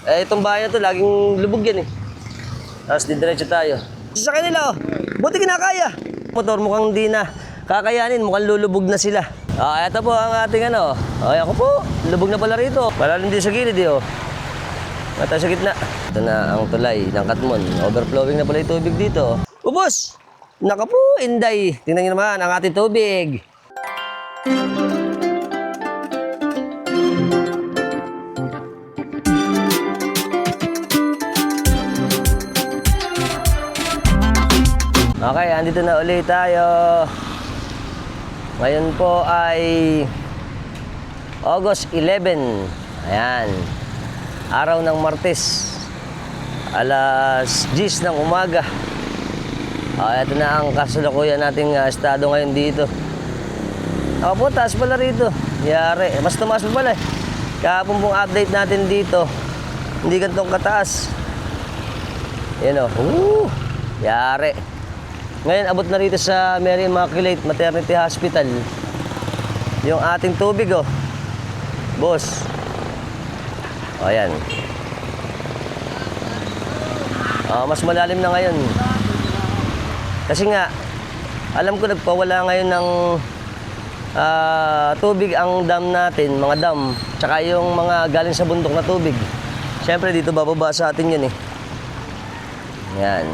Eh, itong bahay na to, laging lubog yan eh. Tapos didiretso tayo. Sa kanila oh, buti kinakaya. Motor mukhang di na kakayanin, mukhang lulubog na sila. Ito po ang ating ano. Ay, ako po, lubog na pala rito. Malalim din sa gilid eh oh. Mata sa gitna. Ito na ang tulay ng Katmon. Overflowing na pala yung tubig dito. Ubos! Naka po, Inday. Tingnan nyo naman ang ating tubig. Okay, andito na ulit tayo. Ngayon po ay August 11. Ayan. Araw ng Martes. Alas 10 ng umaga. Ito na ang kasalukuyan nating estado ngayon dito. Ako po, taas pala rito. Yari. Mas tumaas pa pala eh. Kahapon pong update natin dito. Hindi ganitong kataas. Yan o. Yari. Ngayon, abot na rito sa Mary Immaculate Maternity Hospital. Yung ating tubig, oh. Boss. O, ayan. Mas malalim na ngayon. Kasi nga, alam ko nagpawala ngayon ng tubig ang dam natin, mga dam. Tsaka yung mga galing sa bundok na tubig. Siyempre, dito bababa sa atin yun, eh. Ayan.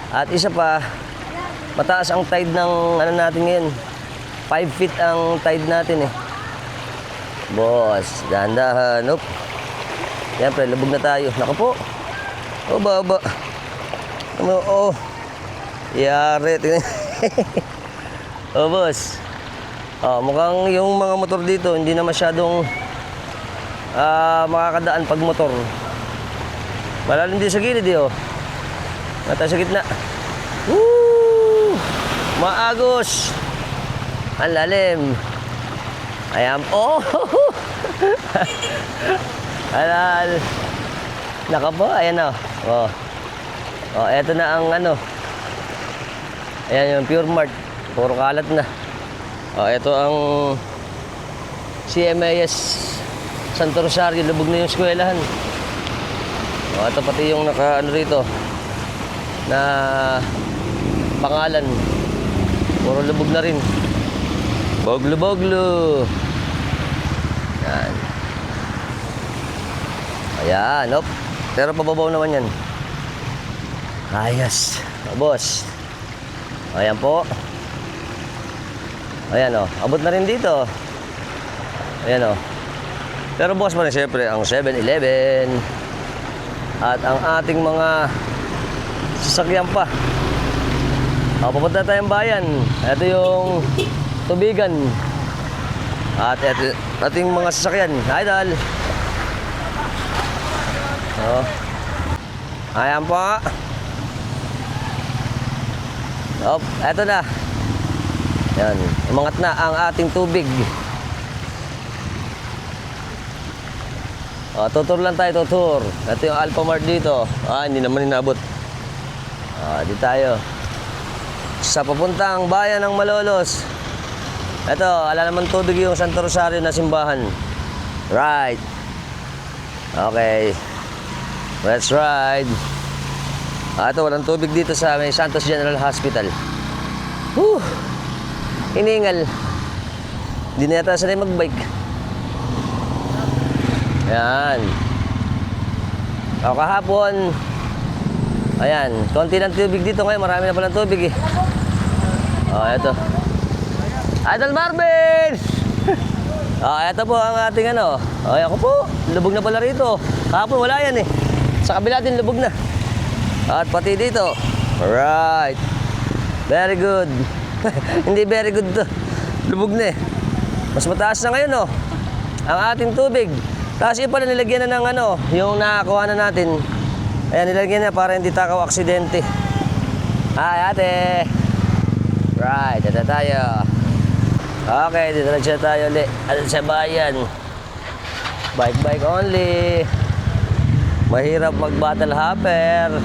At isa pa, mataas ang tide ng ano natin ngayon. 5 feet ang tide natin eh. Boss, dahan-dahan. Oop. Siyempre, lubog na tayo. Naku po. Oh, baba. Oh. Yari. Oh, boss. Mukhang yung mga motor dito, hindi na masyadong makakadaan pag motor. Malalim din sa gilid eh, oh. Mata sa gitna. Woo! Maagos. Ang lalim. Ayan. Oh! Alal. Naka po. Ayan o. Eto na ang ano. Ayan yung Pure Mart. Puro kalat na. Eto ang CMAS Santo Rosario. Lubog na yung eskwelahan. Ito pati yung naka ano rito na pangalan. Puro lubog na rin. Boglo. Yan. Ayan, op. Pero pababaw naman yan. Ayos. Boss. Ayan po. Ayan o. Abot na rin dito. Ayan o. Pero boss mo rin siyempre ang 7-Eleven. At ang ating mga sasakyan pa. Papunta tayong bayan. Ito yung tubigan. At ito ating mga sasakyan. Idol. Ayan po. Eto na. Yan. Umangat na ang ating tubig. Tutur lang tayo, tutur. Ito yung Alphamart dito. Hindi naman inabot. Di tayo. Sa papuntang bayan ng Malolos. Ito, ala naman tubig yung Santo Rosario na simbahan. Right. Okay. Let's ride. Ito, walang tubig dito sa may Santos General Hospital. Hiningal. Hindi na yata sanay magbike. Ayan. Kahapon. Ayan. Konti ng tubig dito ngayon. Marami na palang tubig eh. Ito. Idol Marvin! Ito po ang ating ano. Ako po. Lubog na pala rito. Kahapon wala yan eh. Sa kabila din lubog na. At pati dito. Alright. Very good. Hindi very good to. Lubog na eh. Mas mataas na ngayon oh. Ang ating tubig. Tapos yun pala nilagyan na ng ano, yung nakakuha na natin. Ayan, nilagyan na para hindi takaw aksidente. Hi ate. Right, ito tayo. Okay, dito na siya tayo ulit. At sa bayan. Bike only. Mahirap mag-battle hopper.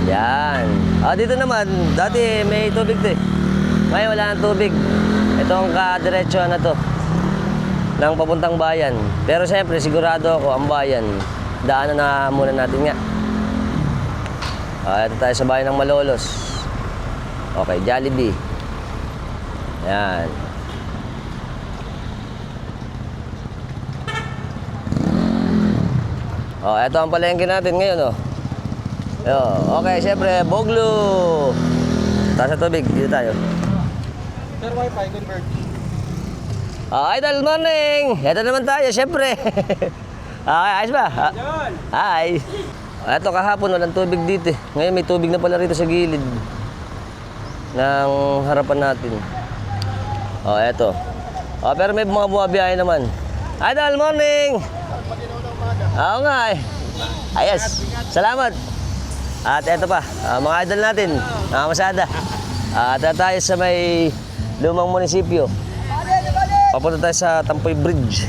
Yan. Dito naman, dati may tubig to eh. Ngayon wala nang tubig. Ito ang kadiretso na to. ng papuntang bayan. Pero siyempre, sigurado ako ang bayan. Daanan na muna natin nga. Ito tayo sa bayan ng Malolos. Okay, Jollibee. Ayan. Ito ang palengke natin ngayon, Okay, siyempre, Boglo. Taas sa tubig, dito tayo. Sir, Wi-Fi, convert. Idol, morning! Ito naman tayo, siyempre. Ayos ba? Hi! Ito, kahapon walang tubig dito eh. Ngayon may tubig na pala rito sa gilid ng harapan natin. Eto. Pero may mga bumabiyahe naman. Idol, morning! Oo nga eh. Ayos. Salamat. At eto pa, mga idol natin, mga masada. At tayo sa may lumang munisipyo. Papunta tayo sa Tampoy Bridge.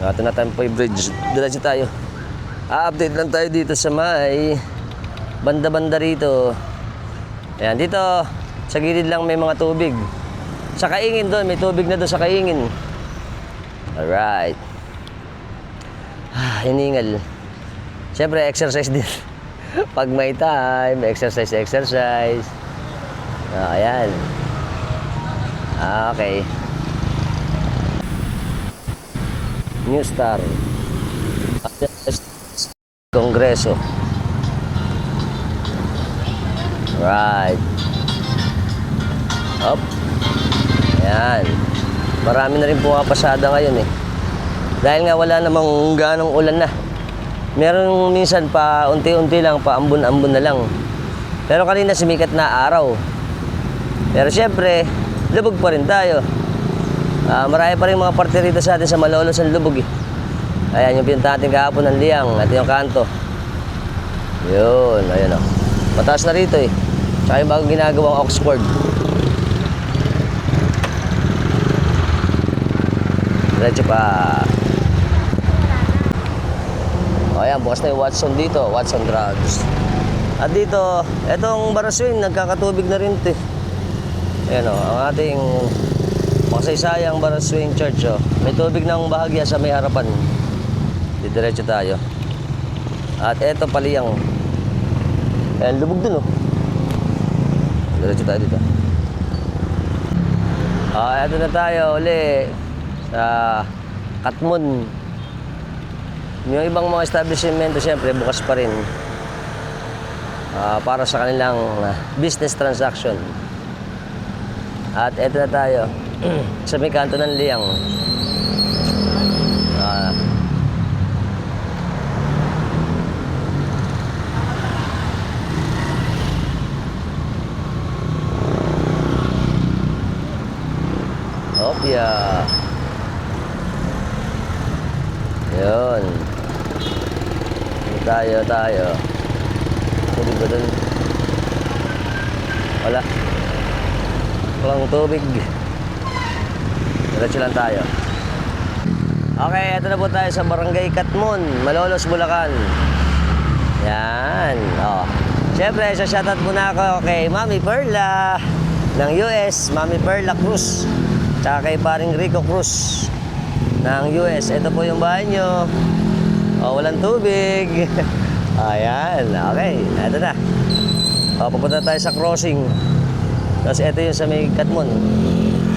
Ito na Tampoy Bridge. Diretso tayo. Update lang tayo dito sa may banda-banda rito. Ayan, dito sa gilid lang may mga tubig. Sa Kaingin doon, may tubig na doon sa Kaingin. Alright. Hiningal. Siyempre, exercise din. Pag may time, exercise. Ayan. Okay. New Star. Kongreso. Right. Up. Ayan. Marami na rin pumapasada ngayon eh. Dahil nga wala namang ganong ulan na. Meron minsan pa unti-unti lang, pa ambon-ambon na lang. Pero kanina sumikat na araw. Pero siyempre, lubog pa rin tayo. Marami pa rin mga parte rito sa atin sa Malolos ang lubog eh. Ayan yung pinunta natin kahapon ng Liang at yung kanto. Yun, ayun o. Mataas na rito eh. Tsaka yung bagong ginagawang Oxford. Diretso pa. Ayan, bukas na yung Watson dito, Watson Drugs. At dito, etong Baraswing, nagkakatubig na rin ito eh. Ayan o, ang ating makasaysayang Baraswing Church o. May tubig ng bahagya sa may harapan. Diretso tayo. At eto Paliyang. Ayan, lubog dun o. Diretso tayo dito. Eto na tayo uli sa Katmon. Yung ibang mga establishmento siyempre bukas pa rin para sa kanilang business transaction. At eto na tayo sa may kanto ng Liang. Opya. Yun. Tayo. Tubig ba dun? Wala. Walang tubig. Diretso lang tayo. Okay, ito na po tayo sa Barangay Katmon, Malolos, Bulacan. Yan. Siyempre, shoutout muna ako kay Mami Perla ng US, Mami Perla Cruz. Tsaka kay paring Rico Cruz ng US. Ito po yung bahay nyo. Walang tubig. Ayan, okay. Ito na. Papunta tayo sa crossing. Tapos ito yung sa may Katmon.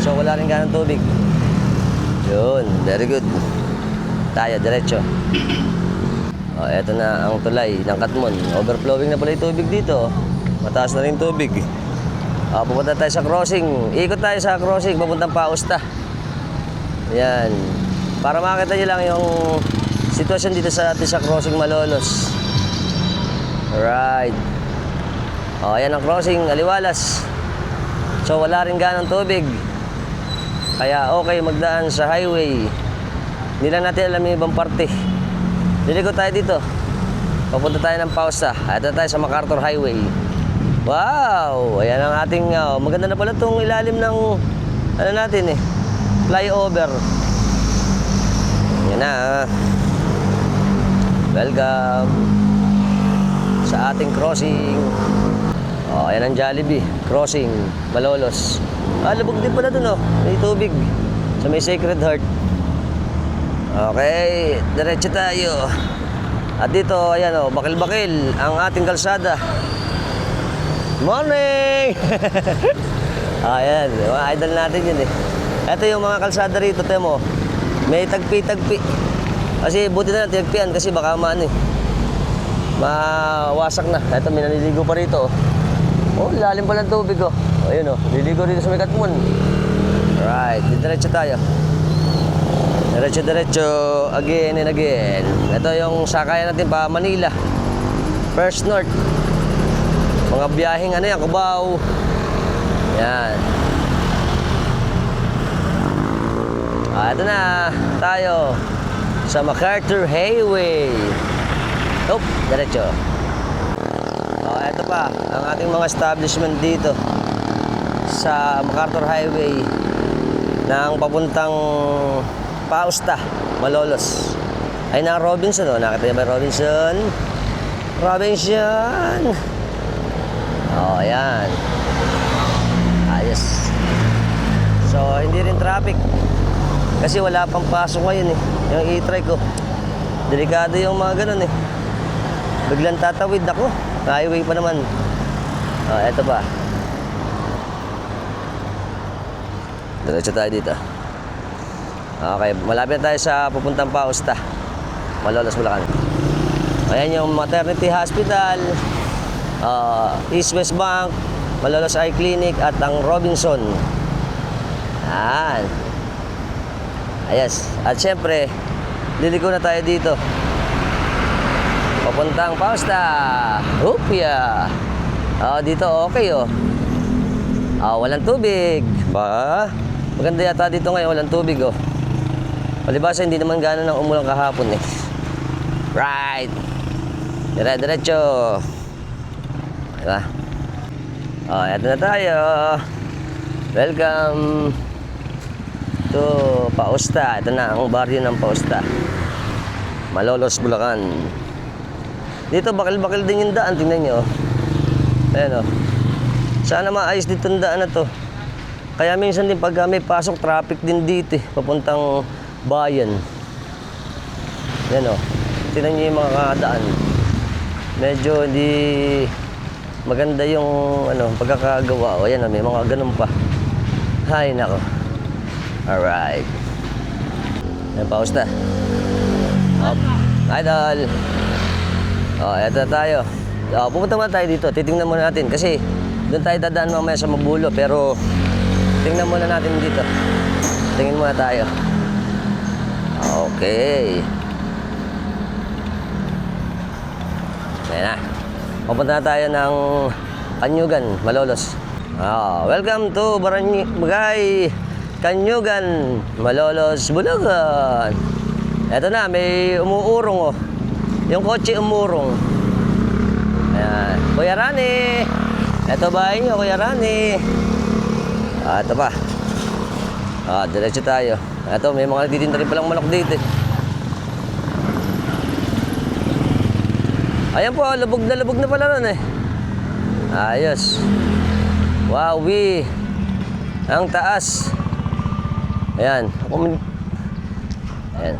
So wala rin ganang tubig. Yun, very good. Tayo, diretso. Ito na ang tulay ng Katmon. Overflowing na pala yung tubig dito. Mataas na rin tubig. Pupunta tayo sa crossing. Ikot tayo sa crossing, papuntang Pausta. Yan. Para makita nyo lang yung sitwasyon dito sa atin sa crossing Malolos. Alright. Ayan ang crossing, Aliwalas. So wala rin ganang tubig. Kaya okay magdaan sa highway. Hindi lang natin alam yung ibang parte. Liliko tayo dito. Papunta tayo ng Pausta. Ito tayo sa MacArthur Highway. Wow! Ayan ang ating, maganda na pala itong ilalim ng, ano natin eh, flyover. Yan na. Welcome sa ating crossing. Ayan ang Jollibee. Crossing, Malolos. Lubog din pala dun May tubig. Sa may Sacred Heart. Okay, diretso tayo. At dito, ayan o, bakil-bakil ang ating kalsada. Morning! Ayan, mga idol natin yun eh. Ito yung mga kalsada rito, temo. May tagpi-tagpi. Kasi buti na lang tinagpian kasi baka maano eh. Mawasak na. Ito, may naliligo pa rito. Oh, lalim pala ng tubig oh. Ayun oh, liligo rito sa may Katmon. Alright, diretso tayo. Diretso, again and again. Ito yung sakayan natin pa Manila. First North. Mga biyaheng ano yan, Cubao. Yan. Ito na tayo sa MacArthur Highway. Oh, diretso. Ito pa, ang ating mga establishment dito sa MacArthur Highway ng papuntang Pausta, Malolos. Ay na Robinson, oh. Nakita niyo ba Robinson? Robinson! Oh, ayan. Ayos. So, hindi rin traffic. Kasi wala pang pasok ngayon eh. Yung e-trike ko. Delikado yung mga ganun eh. Biglang tatawid ako. Highway pa naman. Oh, eto pa. Diretso tayo dito. Okay, malapit na tayo sa pupuntang Pausta, Malolos, Bulacan. Ayan yung maternity hospital, East West Bank, Malolos Eye Clinic at ang Robinson. Ayan. Ayos. At syempre, liliko na tayo dito. Papuntang Pausta. Hupya. Dito okay oh. Walang tubig. Ba? Maganda yata dito ngayon, walang tubig oh. Palibasa hindi naman gano'n nang umulang kahapon eh. Right. Diretso. Diba? Eto na tayo. Welcome to Pausta. Ito na ang baryo ng Pausta, Malolos, Bulacan. Dito bakil-bakil din yung daan. Tingnan nyo. Ayan o. Sana maayos dito ang daan na to. Kaya minsan din pag may pasok, traffic din dito eh. Papuntang bayan. Yan o. Tingnan nyo yung mga kadaan. Medyo hindi maganda yung pagkakagawa. O yan o, may mga ganun pa. Hay nako. Alright. Yan, Pausta. Idol. Eto na tayo. Pupunta muna tayo dito. Titingnan muna natin kasi doon tayo dadaan mamaya sa Mabulo. Pero tingnan muna natin dito. Tingin muna tayo. Okay. Ayan na. Pupunta na tayo ng Kanyugan, Malolos. Welcome to Barangay Kanyugan, Malolos, Bulacan. Eto na, may umuurong oh. Yung kotse umurong. Ayan. Kuya Rani. Eto bahay nyo, Kuya Rani. Ito pa. Diretso tayo. Ito, may mga nagtitinda rin palang manok dito eh. Ayan po, lubog na pala ron eh. Ayos. Wowie. Ang taas. Ayan. Ayan.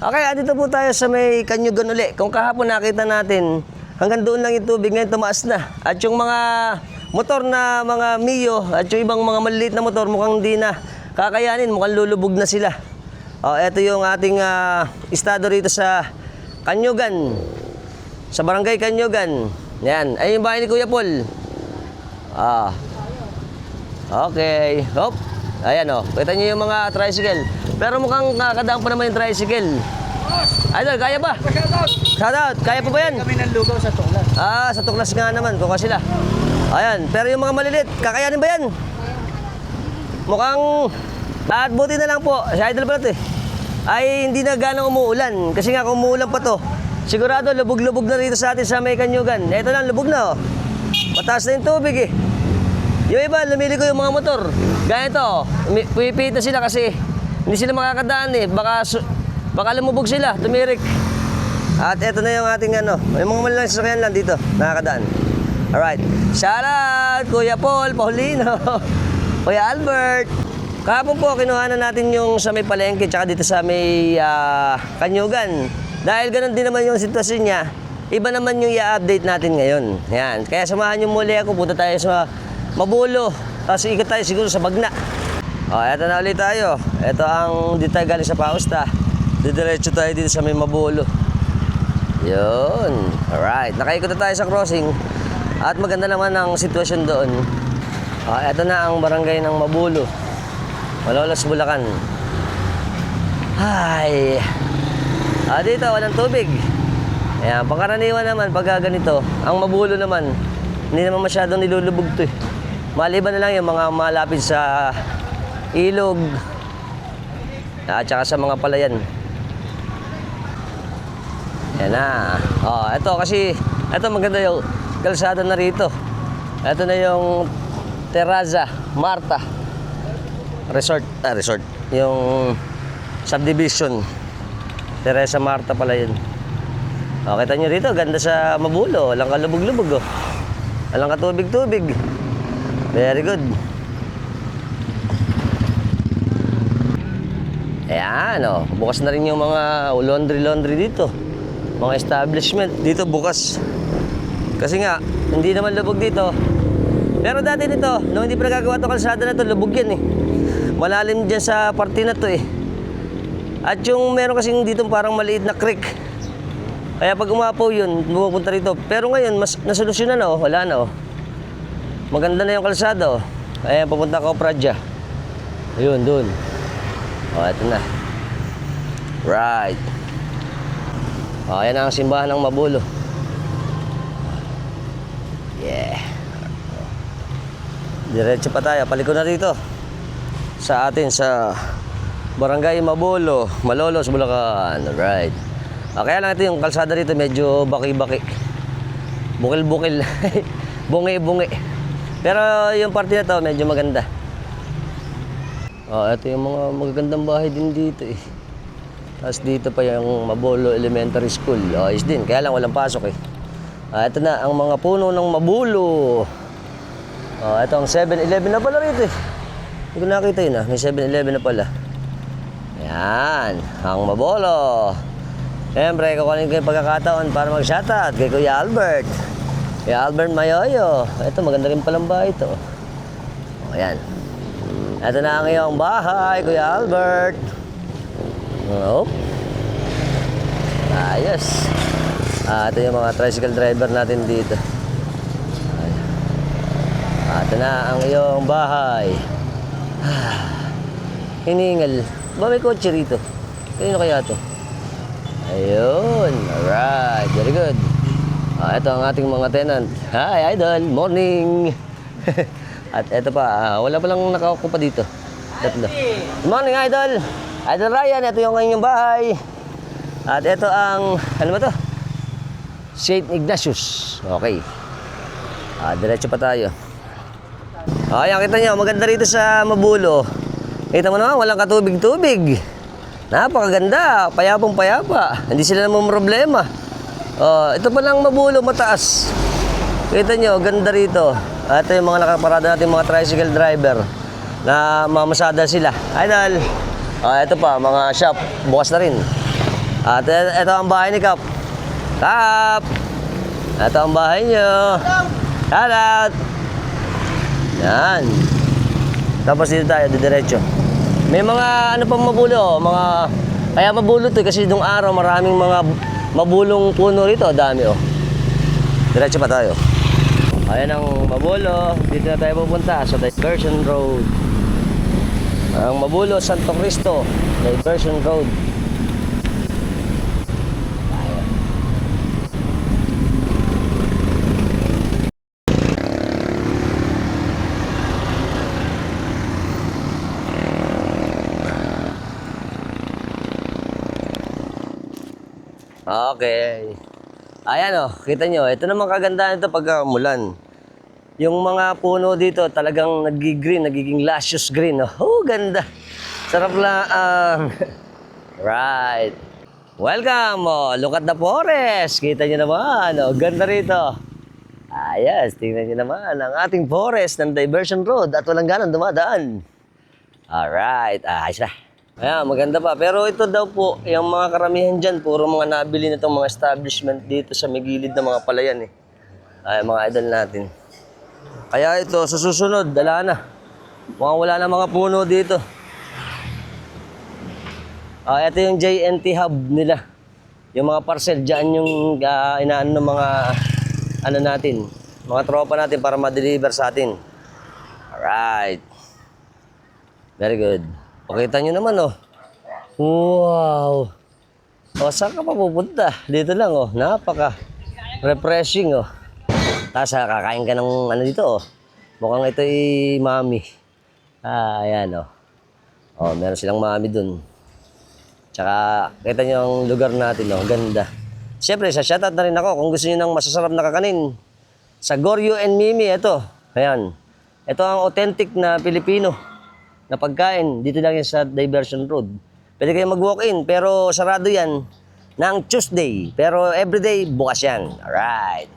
Okay, dito po tayo sa may Kanyugan uli. Kung kahapon nakita natin, hanggang doon lang yung tubig, ngayon tumaas na. At yung mga motor na mga Mio at yung ibang mga maliliit na motor mukhang hindi na kakayanin, mukhang lulubog na sila. Ito yung ating estado rito sa Kanyugan, sa Barangay Kanyugan. Yan, ay yung bahay ni Kuya Paul. Okay, hop. Ayan o, kita nyo yung mga tricycle. Pero mukhang nakakadaan pa naman yung tricycle. Idol, kaya ba? Shoutout, kaya pa ba yan? Kami nanlugaw sa Tuklas. Sa Tuklas nga naman, kuha sila. Ayan, pero yung mga malilit, kakayanin ba yan? Mukhang, at buti na lang po, si Idol pala ito eh, ay hindi na ganang umuulan. Kasi nga kung umuulan pa to, sigurado lubog-lubog na rito sa atin sa may Kanyugan. Ito lang, lubog na oh. Mataas na yung tubig eh. Yung iba, lumiliko yung mga motor. Gaya ito, pipihit na sila kasi hindi sila makakadaan eh. Baka lumubog sila, tumirik. At ito na yung ating may mga malalang sasakyan lang dito, nakakadaan. Alright. Shout out, Kuya Paul, Paulino, Kuya Albert. Kahapon po, kinuha na natin yung sa may palengke tsaka dito sa may Kanyugan. Dahil ganun din naman yung sitwasyon niya, iba naman yung i-update natin ngayon. Yan. Kaya samahan niyo muli ako, punta tayo sa Mabulo. Tapos ikot tayo siguro sa Bagna. Eto na ulit tayo. Ito ang dito tayo galing sa Pausta. Didiretso tayo dito sa may Mabulo. Yun. Alright. Nakaikot na tayo sa crossing. At maganda naman ang sitwasyon doon. Ito na ang barangay ng Mabulo. Malolos, Bulacan. Ay. Dito, walang tubig. Ayan, pangkaraniwan naman pagka ganito. Ang Mabulo naman, hindi naman masyadong nilulubog to eh. Maliban na lang yung mga malapit sa ilog. At saka sa mga palayan. Ayan na. Ito kasi, ito maganda yung kalsada na rito. Ito na yung Terraza Marta Resort. Yung subdivision. Teresa Marta pala yun. Kita nyo rito, ganda sa Mabulo. Walang kalubog-lubog oh. Walang katubig-tubig. Very good. Ayan oh. Bukas na rin yung mga laundry dito. Mga establishment. Dito bukas. Kasi nga, hindi naman lubog dito. Pero dati nito, nung hindi pa nagagawa itong kalsada na ito, lubog yan eh. Malalim dyan sa parte na to eh. At yung meron kasing dito parang maliit na creek. Kaya pag umapaw yun, pumupunta rito. Pero ngayon, mas nasolusyonan na oh. Wala na oh. Maganda na yung kalsada oh. Ayan, pupunta ako Pradya. Ayun, dun. Ito na. Right. Ayan ang simbahan ng Mabulo. Yeah. Diretso pa tayo. Paliko na rito. Sa atin sa Barangay Mabulo, Malolos, Bulacan. Alright. Kaya lang ito yung kalsada rito medyo baki-baki. Bukil-bukil. Bungi-bungi. Pero yung parte na to medyo maganda. Ito yung mga magagandang bahay din dito eh. Tapos dito pa yung Mabulo Elementary School. Ayos din. Kaya lang walang pasok eh. Ito na ang mga puno ng Mabulo. Ito ang 7-Eleven na pala rito eh. Hindi ko nakita yun ah. May 7-Eleven na pala. Ayan. Ang Mabulo. Siyempre, kukunin ko yung pagkakataon para mag-shoutout kay Kuya Albert. Kuya Albert Mayoyo. Ito, maganda rin palang bahay ito. Ayan. Ito na ang iyong bahay, Kuya Albert. Ayos. Ito yung mga tricycle driver natin dito. Ito na ang iyong bahay. Hiningal. Ba may kotse rito? Kanino kaya ito? Ayun. Alright. Very good. Ito ang ating mga tenant. Hi, Idol. Morning. At ito pa. Wala pa lang nakaupo dito. Tatlo. Good morning, Idol. Idol Ryan. Ito yung kanyang bahay. At ito ang, ano ba ito? St. Ignatius. Okay. Diretso pa tayo. Ayan, kita nyo. Maganda rito sa Mabulo. Kita mo naman, walang katubig-tubig. Napakaganda. Payapang-payapa. Hindi sila namang problema. Ito pa lang Mabulo, mataas. Kita nyo, ganda rito. Ito yung mga nakaparada natin mga tricycle driver na mamasada sila. Idol. Ito pa, mga shop. Bukas na rin. At ito ang bahay ni Kap. Kap! Ito ang bahay nyo. Shout out! Yan. Tapos dito tayo, diretso. May mga ano pang Mabulo, mga kaya Mabulo to kasi nung araw maraming mga mabulong puno rito, dami oh. Diretso pa tayo. Ayan ang Mabulo, dito na tayo pupunta sa Diversion Road. Ang Mabulo Santo Cristo, Diversion Road. Okay. Ayan oh, kita nyo. Ito naman kagandahan ito pagka umulan. Yung mga puno dito talagang nag-green, nagiging luscious green. Oh, ganda. Sarap lang. Right. Welcome. Look at the forest. Kita nyo naman. Ganda rito. Yes, tingnan nyo naman ang ating forest ng Diversion Road at walang ganang dumadaan. Alright, ayos na. Ayan, maganda pa. Pero ito daw po, yung mga karamihan dyan, puro mga nabili na itong mga establishment dito sa may gilid ng mga palayan eh. Ay, mga idol natin. Kaya ito, sa susunod, dala na. Mukhang wala na mga puno dito. Ito yung JNT hub nila. Yung mga parcel dyan yung inaano ng mga ano natin, mga tropa natin para ma-deliver sa atin. Alright. Very good. Pakita nyo naman, oh. Wow. O, saan ka pa pupunta? Dito lang, oh. Napaka-refreshing, oh. Tapos, kakain ka ng ano dito, oh. Mukhang ito ay mami. Ayan, oh. Oh, meron silang mami dun. Tsaka, kita nyo ang lugar natin, oh. Ganda. Siyempre, sa shoutout na rin ako kung gusto nyo ng masasarap na kakanin. Sa Goryo and Mimi, ito. Ayan. Ito ang authentic na Pilipino na pagkain. Dito lang yan sa Diversion Road. Pwede kayo mag-walk-in, pero sarado yan ng Tuesday. Pero everyday, bukas yan. Alright.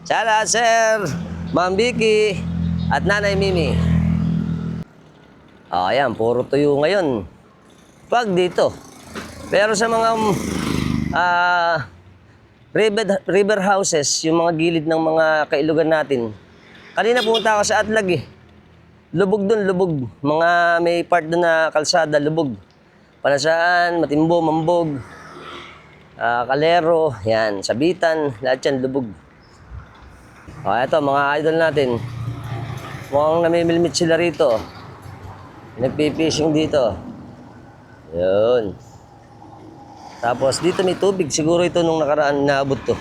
Shout sir, Ma'am Vicky, at Nanay Mimi. Ayan, puro tuyo ngayon. Pag dito. Pero sa mga river houses, yung mga gilid ng mga kailugan natin, kanina pumunta ako sa Atlag eh. Lubog dun, lubog. Mga may part dun na kalsada, lubog. Panasaan, Matimbo, Mambog, Calero, yan, Sabitan, lahat yan, lubog. Eto, mga idol natin. Mukhang namimilmit sila rito. Nagpipishing dito. Yun. Tapos dito may tubig. Siguro ito nung nakaraan naabot to.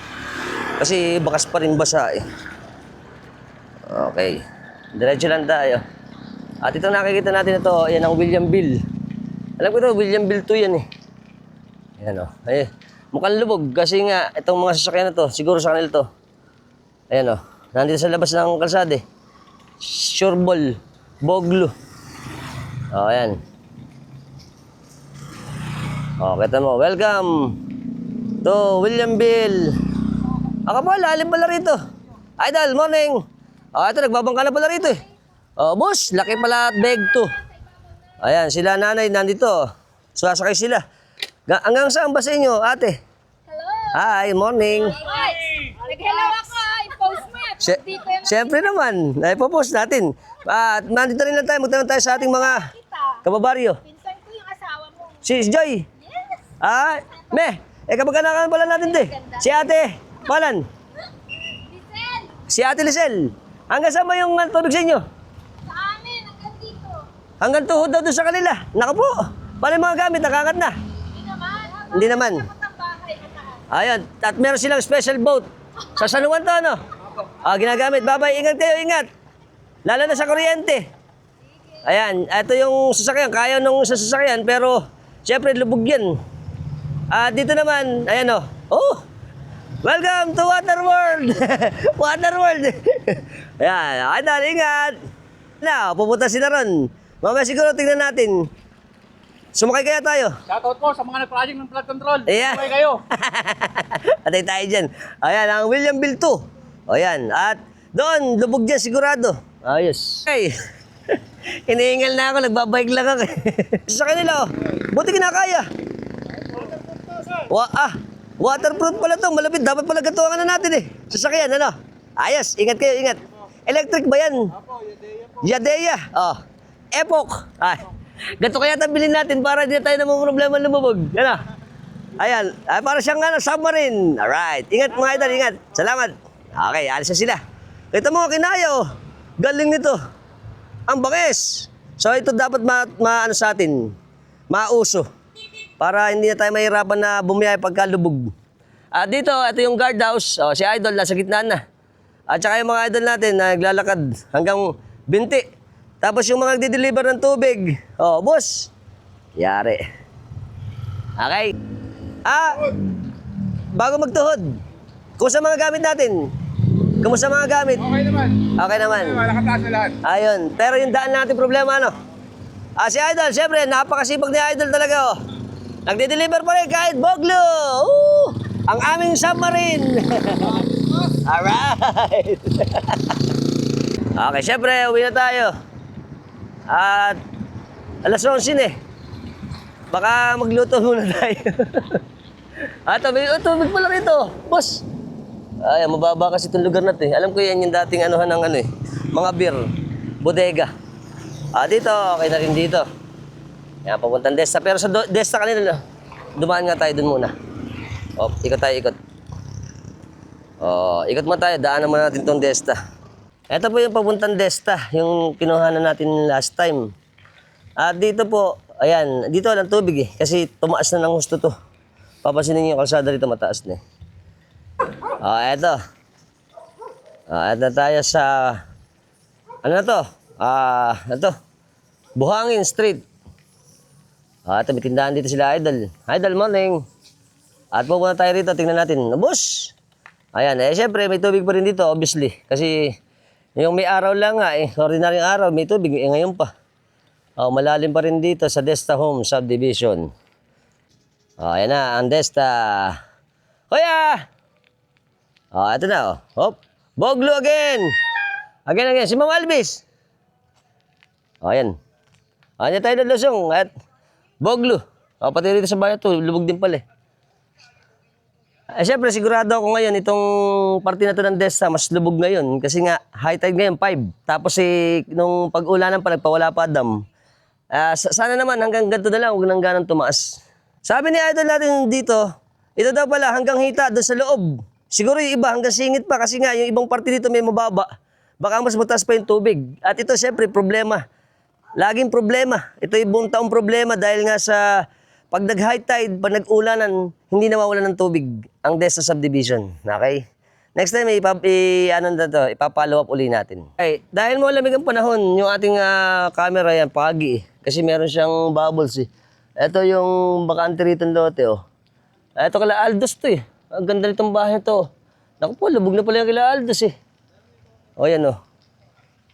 Kasi bakas pa rin basa eh. Okay. Diretso lang tayo. At ito nakikita natin ito, yan ang William Bill. Alam ko ito, William Bill 2 yan eh. Ayan o. Ay, mukhang lubog kasi nga itong mga sasakyan na to, siguro sa kanila to. Ayan o. Nandito sa labas ng kalsada eh. Sureball, Boglo. O, ayan. O, kita mo. Welcome to William Bill. Ako po, lalim pala rito. Idol, morning. O, ito, nagbabangka na pala rito eh. O, boss, laki pala at bag to. Ayan, sila nanay nandito. Sasakay sila. Hanggang saan ba sa inyo, ate? Hello! Hi, morning. Nag-hello ako, i-post mo yan. Hindi ko yan Siyempre naman, ipopost natin. At nandito rin lang tayo, magtanong tayo sa ating mga nakita. kababaryo. Pinsan ko yung asawa mo. Si Joy. Yes! Me, kamag-anakan pala natin te. Si ate, Palan. Lisel! Si ate Lisel. Hanggang saan ba yung tubig sa inyo? Sa amin, hanggang dito. Hanggang tuhod daw doon sa kanila. Naku po, paano yung mga gamit, nakakat na? Hindi naman. Hindi naman. Takot ang bahay na taas. Ayan, at meron silang special boat. Sa San Juan to, ano? Ginagamit. Bye-bye, ingat kayo, ingat. Lalo na sa kuryente. Ayan, ito yung sasakyan. Kaya nung sa sasakyan, pero syempre lubog yan. At dito naman, ayan o. Oh, welcome to Waterworld! Waterworld! Ayan, idol, ingat. Now, pupunta sila ron. Mamaya siguro tingnan natin. Sumakay kaya tayo? Shoutout po sa mga nag-project ng flood control. Ayan. Sumakay kayo. Atay tayo dyan. Ayan, ang William Bill 2. Ayan, at doon, lubog dyan sigurado. Ayos. Hey, iniingal na ako, nagbabike lang ako. Sa kanila, oh. Buti kinakaya. Waterproof pala to, malapit. Dapat pala gatuangan na natin eh. Sasakyan, ano? Ayos, ingat kayo, ingat. Electric ba yan? Yadeya. Oh. Epoch. Gato kaya bilhin natin para hindi na tayo namumroblema lumubog. Ano? Ayan. Para siyang submarine. Alright. Ingat mga idol, ingat. Salamat. Okay, alis na sila. Kita mo, kinaya oh. Galing nito. Ang bangis. So ito dapat ano sa atin. Mauso. Para hindi na tayo mahirapan na bumiyay pagkalubog. Dito, ito yung guardhouse. Oh, si idol nasa gitna na. At saka yung mga idol natin na naglalakad hanggang binti. Tapos yung mga nagdi-deliver ng tubig. Oh, boss. Yari. Okay. Bago magtuhod. Kumusta mga gamit natin? Kumusta mga gamit? Okay naman. Okay naman. Nakataas na lahat. Ayun. Pero yung daan natin problema, ano? Si Idol, syempre, napakasipag ni Idol talaga, oh. Nagde-deliver pa rin kahit Boglo. Ang aming submarine. Alright. Okay, syempre, uwi na tayo. At Alas 11 eh. Baka magluto muna tayo. Tubig pala rito. Boss. Ay, mababa kasi itong lugar natin. Alam ko yan yung dating anuhan ng mga beer. Bodega. Dito, okay na rin dito. Yan, papuntang Desta. Pero sa Desta kanina, dumaan nga tayo dun muna. Ikot tayo, ikot. Ikot mo tayo. Daanan muna natin tong Desta. Ito po yung papuntang Desta. Yung kinuhanan natin last time. At dito po, ayan, dito lang tubig eh. Kasi tumaas na ng gusto to. Papasinin niyo yung kalsada dito, mataas na eh. Eto. Eto tayo sa, ano na to? Ito. Buhangin Street. Ito, may tindahan dito sila, Idol. Idol, morning. At pupunta tayo rito, tingnan natin. Boss! Ayan, syempre, may tubig pa rin dito, obviously. Kasi, yung may araw lang nga eh. Ordinaryong araw, may tubig. Ngayon pa. Malalim pa rin dito sa Desta Home Subdivision. Ayan na, ang Desta. Kuya! Ito na, Boglo again! Again. Si Ma'am Alvis. Ayan. Ayan tayo na lusong. At Boglo. Pati rito sa bayan to, lubog din pala eh. Siyempre, sigurado ako ngayon, itong parte na to ng Desta, mas lubog ngayon. Kasi nga, high tide ngayon, 5. Tapos nung pag-ulanan pa, nagpawala pa dam. Sana naman hanggang ganito na lang, huwag nang ganang tumaas. Sabi ni Idol natin dito, ito daw pala hanggang hita doon sa loob. Siguro yung iba hanggang singit pa kasi nga yung ibang parte dito may mababa. Baka mas mataas pa yung tubig. At ito siyempre problema. Laging problema. Ito yung buong taong problema dahil nga sa pag nag-high tide, pag nag-ulanan, hindi nawawalan ng tubig ang Desta Subdivision. Okay? Next time, ipapollow up uli natin. Okay, dahil malamig ang panahon, yung ating camera yan, pagi eh. Kasi meron siyang bubbles eh. Ito yung bakante rito ng lote oh. Ito kala Aldos to eh. Ang ganda nitong bahay to. Naku po, lubog na pala yung kila Aldos eh. Yan oh.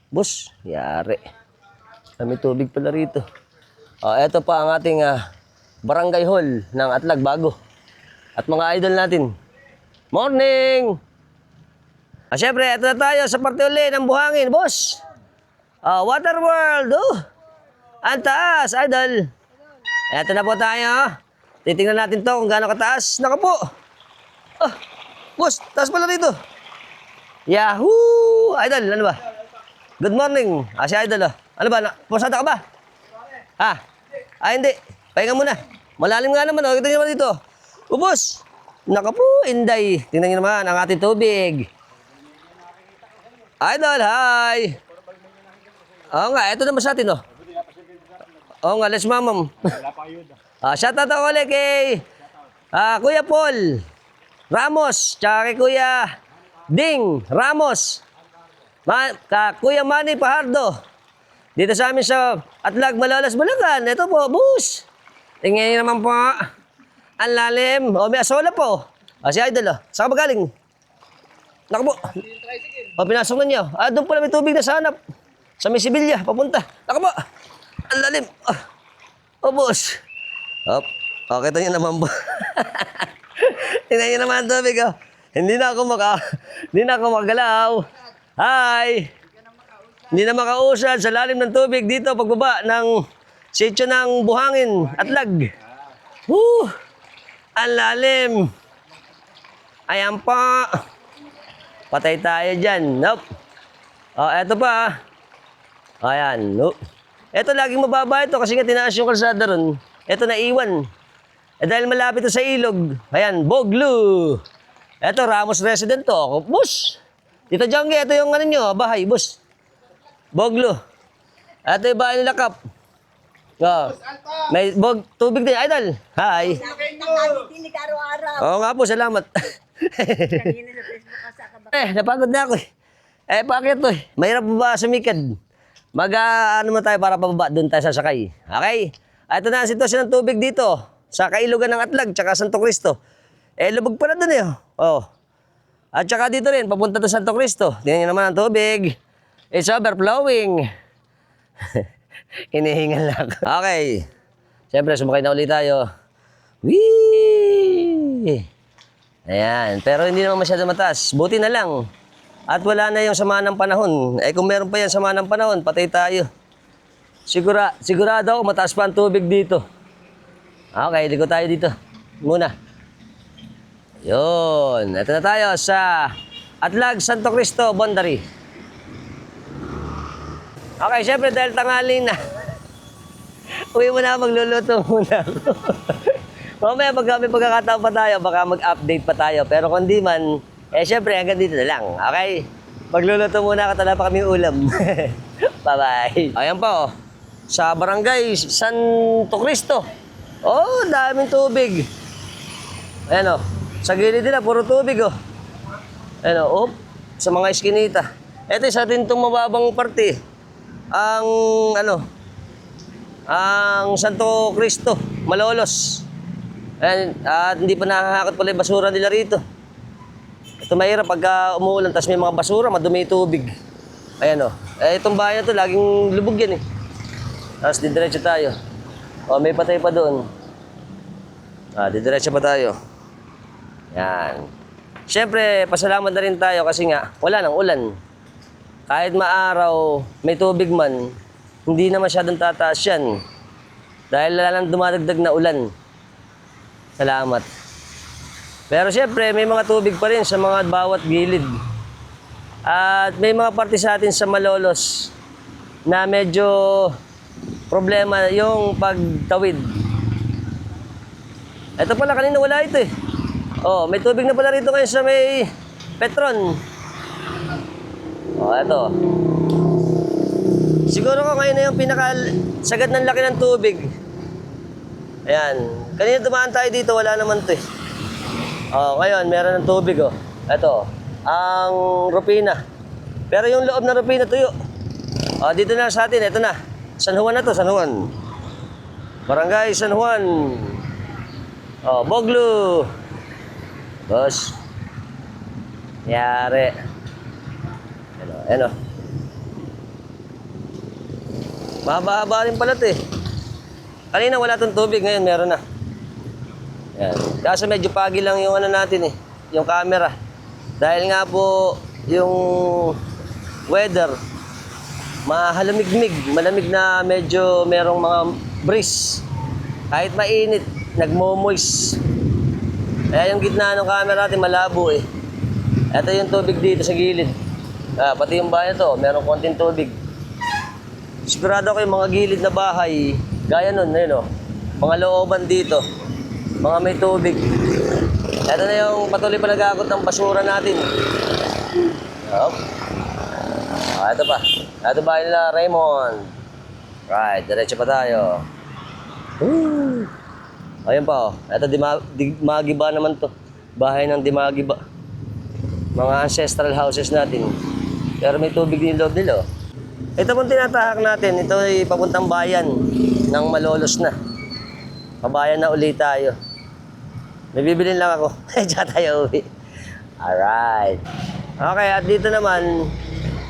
Boss, yari. May tubig pala rito. Ito pa ang ating barangay hall ng Atlag, bago. At mga idol natin. Morning! Siyempre, ito na tayo sa parte uli ng buhangin, boss. Water World, ang taas, idol. Ito na po tayo. Titingnan natin to kung gaano kataas. Naku po. Boss, taas pala rito. Yahoo! Idol, ano ba? Good morning. Si Idol, Ano ba? Pusada ka ba? Hindi. Pahinga muna. Malalim nga naman, Kita niyo naman dito. Boss. Naku po, inday. Tingnan niyo naman ang ating tubig. Idol, hi! Nga, ito naman sa atin, nga, let's mamam. Shout out ako ulit kay Kuya Paul Ramos, tsaka kay Kuya Ding Ramos, Kuya Manny Pahardo, dito sa amin sa Atlag, Malolos, Bulacan. Ito po, bus. Tingnan niyo naman po, ang lalim. May asola po. Si Idol, saan ka ba galing? Naku po. Pinasok na niyo. Doon pala may tubig na sa hanap. Sa may Sibilya, papunta. Naku po. Ang lalim. Boss. Kita niyo naman po. Tingnan niyo naman ang tubig. Hindi na ako magalaw. Hi. Hindi na makausad sa lalim ng tubig dito pagbaba ng sitio ng Buhangin, Atlag. Ang lalim. Ayan pa. Patay tayo dyan. Nope. Eto pa. Ayan. Nope. Eto laging mababa ito kasi nga tinaas yung kalsada ron. Eto naiwan. Dahil malapit ito sa ilog. Ayan, Boglo. Eto, Ramos resident to. Boss. Tito Jongge, ito yung bahay, boss. Boglo. Eto yung bahay nila, Kap. May tubig din, Idol. Hi. Oo nga po, salamat. Napagod na ako eh. Bakit to eh? Mahirap ba sumikad? Ano mo tayo para pababa, doon tayo sasakay. Okay? Ito na ang sitwasyon ng tubig dito. Sa kailugan ng Atlag, tsaka Santo Cristo. Lubog pala doon eh. At tsaka dito rin, papunta to Santo Cristo. Tingnan nyo naman ang tubig. It's overflowing. Hinihingal na ako. Okay. Siyempre, sumakay na ulit tayo. Whee! Ayan. Pero hindi naman masyado mataas. Buti na lang. At wala na yung sama ng panahon. Kung meron pa yan sama ng panahon, patay tayo. Sigurado ako mataas pa ang tubig dito. Okay, ligo tayo dito. Muna. Yun. Ito na tayo sa Atlag, Santo Cristo, Bondari. Okay, syempre dahil tanghali na. Uwi mo na, magluluto muna ako. Mamaya pag may pagkakataon pa tayo, baka mag-update pa tayo. Pero kung di man, syempre hanggang dito na lang. Okay? Magluluto muna ako, tala pa kami ulam. Bye-bye. Ayan pa, oh. Sa Barangay Santo Cristo. Oh, daming tubig. Ayan, oh. Sa gilid nila, puro tubig, oh. Ayan, oh. Sa mga eskinita. Ito sa atin itong mababang parte. Ang Santo Cristo, Malolos. Ayan, at hindi pa nakakakot pala yung basura nila rito. Ito mahirap pagka umuulan, tapos may mga basura, madumi yung tubig. Ayan, oh. Itong bahay na to, laging lubog yan, eh. Tapos didiretso tayo. Oh, may patay pa doon. Didiretso pa tayo. Yan. Siyempre, pasalamat na rin tayo kasi nga, wala nang ulan. Kahit maaraw, may tubig man, hindi na masyadong tataas yan. Dahil wala lang dumadagdag na ulan. Salamat. Pero siyempre, may mga tubig pa rin sa mga bawat gilid. At may mga parte sa atin sa Malolos na medyo problema yung pagtawid. Ito pala, kanina wala ito eh. Oh, may tubig na pala rito ngayon sa may Petron. Oh, ito. Siguro ko ngayon na yung pinakasagad ng laki ng tubig. Ayan. Kanina dumaan tayo dito, wala naman ito eh. Oh, ngayon, meron ng tubig oh. Ito, ang Rupina. Pero yung loob ng Rupina tuyo. Oh, dito na sa atin, ito na. San Juan na to, San Juan. Barangay San Juan. Oh, Boglu. Boss. Yari. Ano. Mahaba-haba rin pala ito eh. Kanina wala itong tubig, ngayon meron na. Yan. Kaso medyo pagi lang yung ano natin eh, yung camera. Dahil nga po yung weather, malamig na medyo merong mga breeze. Kahit mainit, nagmo-moist. Kaya yung gitna ng camera natin malabo eh. Ito yung tubig dito sa gilid. Pati yung bahay to, merong konting tubig. Sigurado ko yung mga gilid na bahay, gaya nun, ayun oh, mga looban dito, mga may tubig. Ito na yung patuloy pa nag-aakot ng basura natin. Ito pa. Ito bahay nila, Raymond. Right, diretso pa tayo. Ayun pa oh. Ito Dimagiba naman to. Bahay ng Dimagiba. Mga ancestral houses natin. Pero may tubig din loob nila oh. Ito pong tinatahak natin. Ito ay papuntang bayan ng Malolos na. Pabayan na ulit tayo. May bibilin lang ako. Diyan tayo uwi. Alright. Okay, at dito naman,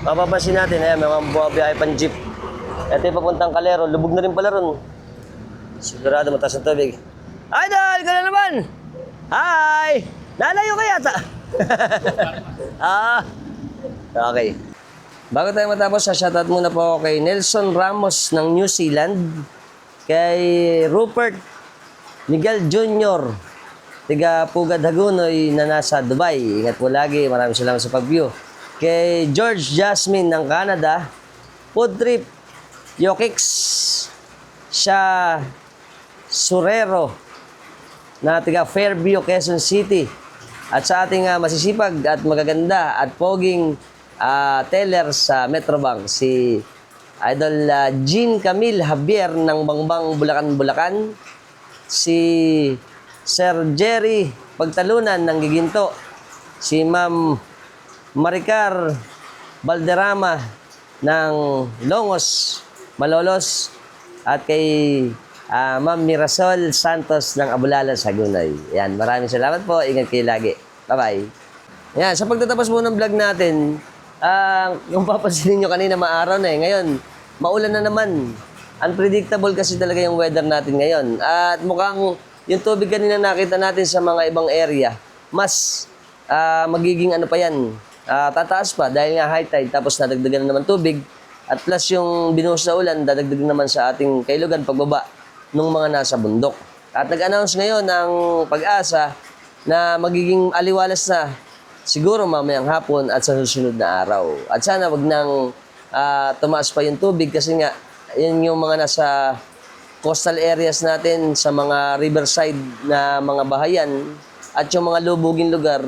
mapapansin natin, ayan, may mga buwabiyahe pang jeep. Ito yung papuntang Calero. Lubog na rin pala ron. Sigurado mataas ang tubig. Idol, ka na naman! Hi! Lalayo ka yata. Okay. Bago tayo matapos, shoutout muna po ako kay Nelson Ramos ng New Zealand, kay Rupert Miguel Jr., tiga Pugad Hagunoy na nasa Dubai. Ingat po lagi. Maraming salamat sa pag-view. Kay George Jasmine ng Canada, Food Trip Yokix, siya Surero na tiga Fairview, Quezon City. At sa ating masisipag at magaganda at poging teller sa Metrobank, si Idol Jean Camille Javier ng Bangbang, Bulacan, si Sir Jerry Pagtalunan ng Giginto, si Ma'am Maricar Balderrama ng Longos, Malolos, at kay Ma'am Mirasol Santos ng Abulalan, Sagunay. Yan, maraming salamat po. Ingat kayo lagi. Bye-bye. Yan, sa pagtatapos po ng vlog natin, kung papansinin nyo kanina maaraw na eh. Ngayon, maulan na naman. Unpredictable kasi talaga yung weather natin ngayon. At mukhang yung tubig kanina nakita natin sa mga ibang area, mas magiging ano pa yan, tataas pa dahil nga high tide, tapos nadagdagan na naman tubig. At plus yung binuhos na ulan, dadagdag naman sa ating kailugan pagbaba ng mga nasa bundok. At nag-announce ngayon ng Pag-asa na magiging aliwalas na siguro mamayang hapon at sa susunod na araw. At sana wag nang tumaas pa yung tubig kasi nga yun yung mga nasa coastal areas natin, sa mga riverside na mga bahayan at yung mga lubuging lugar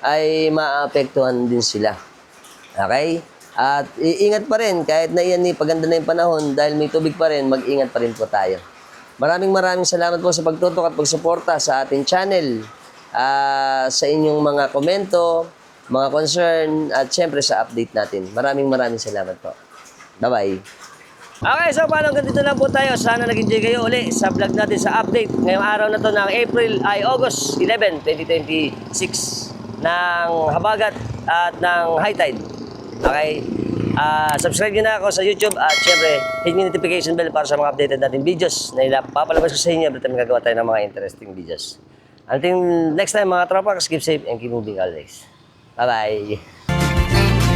ay maapektuhan din sila. Okay? At iingat pa rin, kahit na iyan paganda na yung panahon, dahil may tubig pa rin, mag-ingat pa rin po tayo. Maraming salamat po sa pagtutok at pagsuporta sa ating channel, sa inyong mga komento, mga concern, at syempre sa update natin. Maraming salamat po. Bye-bye. Okay, so paano ganito lang po tayo. Sana nag-enjoy kayo uli sa vlog natin sa update ngayong araw na to ng August 11, 2026 ng habagat at ng high tide. Okay? Subscribe nyo na ako sa YouTube at syempre, hit nyo notification bell para sa mga updated natin videos na papalabas ko sa inyo every time gagawa tayo ng mga interesting videos. Until next time mga tropa, keep safe and keep moving always. Bye-bye!